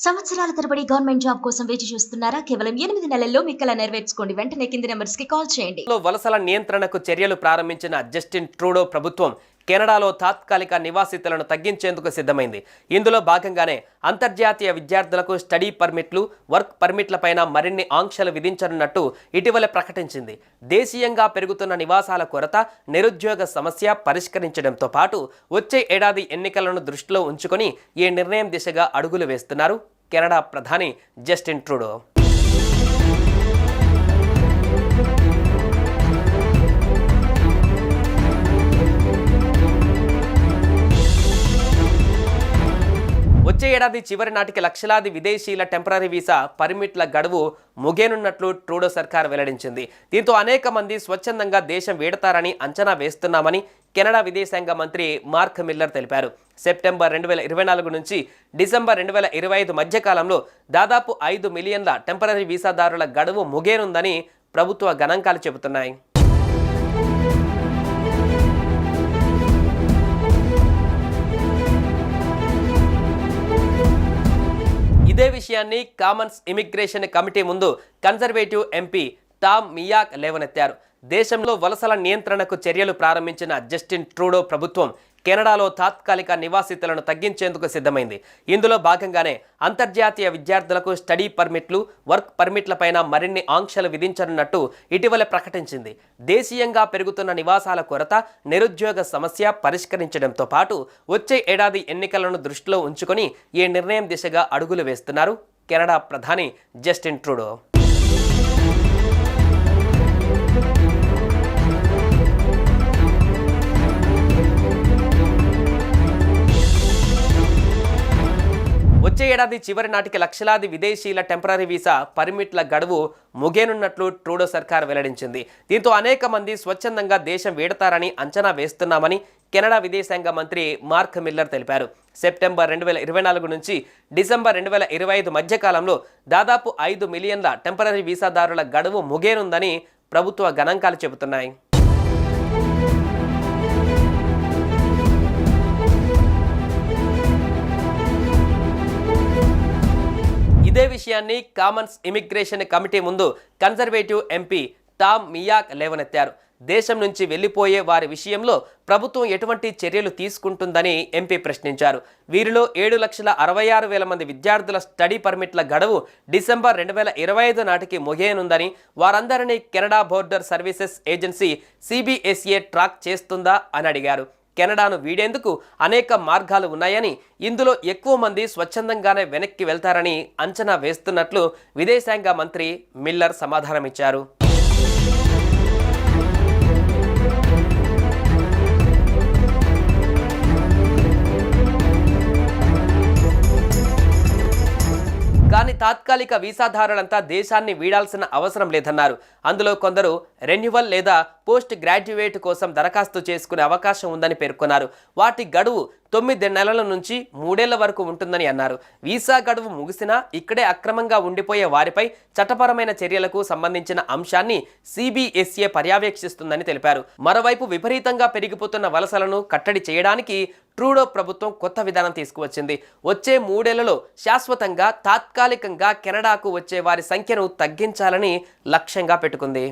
సంవత్సరాల తరబడి government job కోసం వేచి చూస్తున్నారా? కేవలం 8 నెలల్లో మీ కల నెరవేర్చుకోండి. వెంటనే కింది నంబర్స్‌కి కాల్ చేయండి. వలసల నియంత్రణకు చర్యలు ప్రారంభించిన జస్టిన్ ట్రూడో ప్రభుత్వం కెనడాలో తాత్కాలిక నివాసితులను తగ్గించేందుకు సిద్ధమైంది. ఇందులో భాగంగానే అంతర్జాతీయ విద్యార్థులకు స్టడీ పర్మిట్లు, వర్క్ పర్మిట్లపైన మరిన్ని ఆంక్షలు విధించనున్నట్టు ఇటీవల ప్రకటించింది. దేశీయంగా పెరుగుతున్న నివాసాల కొరత, నిరుద్యోగ సమస్య పరిష్కరించడంతో పాటు వచ్చే ఏడాది ఎన్నికలను దృష్టిలో ఉంచుకొని ఈ నిర్ణయం దిశగా అడుగులు వేస్తున్నారు కెనడా ప్రధాని జస్టిన్ ట్రూడో. వచ్చే ఏడాది చివరి నాటికి లక్షలాది విదేశీయుల టెంపరరీ వీసా పర్మిట్ల గడువు ముగియనున్నట్లు ట్రూడో సర్కార్ వెల్లడించింది. దీంతో అనేక మంది స్వచ్ఛందంగా దేశం వీడతారని అంచనా వేస్తున్నామని కెనడా విదేశాంగ మంత్రి మార్క్ మిల్లర్ తెలిపారు. సెప్టెంబర్ 2024 నుంచి డిసెంబర్ 2025 మధ్యకాలంలో దాదాపు 5 మిలియన్ల టెంపరరీ వీసాదారుల గడువు ముగియనుందని ప్రభుత్వ గణాంకాలు చెబుతున్నాయి. ఇదే విషయాన్ని కామన్స్ ఇమిగ్రేషన్ కమిటీ ముందు కన్జర్వేటివ్ ఎంపీ టామ్ మియాక్ లేవనెత్తారు. దేశంలో వలసల నియంత్రణకు చర్యలు ప్రారంభించిన జస్టిన్ ట్రూడో ప్రభుత్వం కెనడాలో తాత్కాలిక నివాసితులను తగ్గించేందుకు సిద్ధమైంది. ఇందులో భాగంగానే అంతర్జాతీయ విద్యార్థులకు స్టడీ పర్మిట్లు, వర్క్ పర్మిట్లపైన మరిన్ని ఆంక్షలు విధించనున్నట్టు ఇటీవల ప్రకటించింది. దేశీయంగా పెరుగుతున్న నివాసాల కొరత, నిరుద్యోగ సమస్య పరిష్కరించడంతో పాటు వచ్చే ఏడాది ఎన్నికలను దృష్టిలో ఉంచుకొని ఈ నిర్ణయం దిశగా అడుగులు వేస్తున్నారు కెనడా ప్రధాని జస్టిన్ ట్రూడో. వచ్చే ఏడాది చివరి నాటికి లక్షలాది విదేశీయుల టెంపరరీ వీసా పర్మిట్ల గడువు ముగియనున్నట్లు ట్రూడో సర్కార్ వెల్లడించింది. దీంతో అనేక మంది స్వచ్ఛందంగా దేశం వీడతారని అంచనా వేస్తున్నామని కెనడా విదేశాంగ మంత్రి మార్క్ మిల్లర్ తెలిపారు. సెప్టెంబర్ 2024 నుంచి డిసెంబర్ 2025 మధ్యకాలంలో దాదాపు 5 మిలియన్ల టెంపరరీ వీసాదారుల గడువు ముగియనుందని ప్రభుత్వ గణాంకాలు చెబుతున్నాయి. ఇదే విషయాన్ని కామన్స్ ఇమిగ్రేషన్ కమిటీ ముందు కన్జర్వేటివ్ ఎంపీ టామ్ మియాక్ లేవనెత్తారు. దేశం నుంచి వెళ్లిపోయే వారి విషయంలో ప్రభుత్వం ఎటువంటి చర్యలు తీసుకుంటుందని ఎంపీ ప్రశ్నించారు. వీరిలో 7,66,000 మంది విద్యార్థుల స్టడీ పర్మిట్ల గడువు డిసెంబర్ 2025 నాటికి ముగియనుందని, వారందరినీ Canada border services agency CBSA track చేస్తుందా అని అడిగారు. కెనడాను వీడేందుకు అనేక మార్గాలు ఉన్నాయని, ఇందులో ఎక్కువ మంది స్వచ్ఛందంగానే వెనక్కి వెళ్తారని అంచనా వేస్తున్నట్లు విదేశాంగ మంత్రి మిల్లర్ సమాధానమిచ్చారు. కానీ తాత్కాలిక వీసాదారులంతా దేశాన్ని వీడాల్సిన అవసరం లేదన్నారు. అందులో కొందరు రెన్యువల్ లేదా పోస్ట్ గ్రాడ్యుయేట్ కోసం దరఖాస్తు చేసుకునే అవకాశం ఉందని పేర్కొన్నారు. వాటి గడువు 9 నెలల నుంచి 3 ఏళ్ల వరకు ఉంటుందని అన్నారు. వీసా గడువు ముగిసినా ఇక్కడే అక్రమంగా ఉండిపోయే వారిపై చట్టపరమైన చర్యలకు సంబంధించిన అంశాన్ని CBSA పర్యవేక్షిస్తుందని తెలిపారు. మరోవైపు విపరీతంగా పెరిగిపోతున్న వలసలను కట్టడి చేయడానికి ట్రూడో ప్రభుత్వం కొత్త విధానం తీసుకువచ్చింది. వచ్చే 3 ఏళ్లలో శాశ్వతంగా తాత్కాలికంగా కెనడాకు వచ్చే వారి సంఖ్యను తగ్గించాలని లక్ష్యంగా పెట్టుకుంది.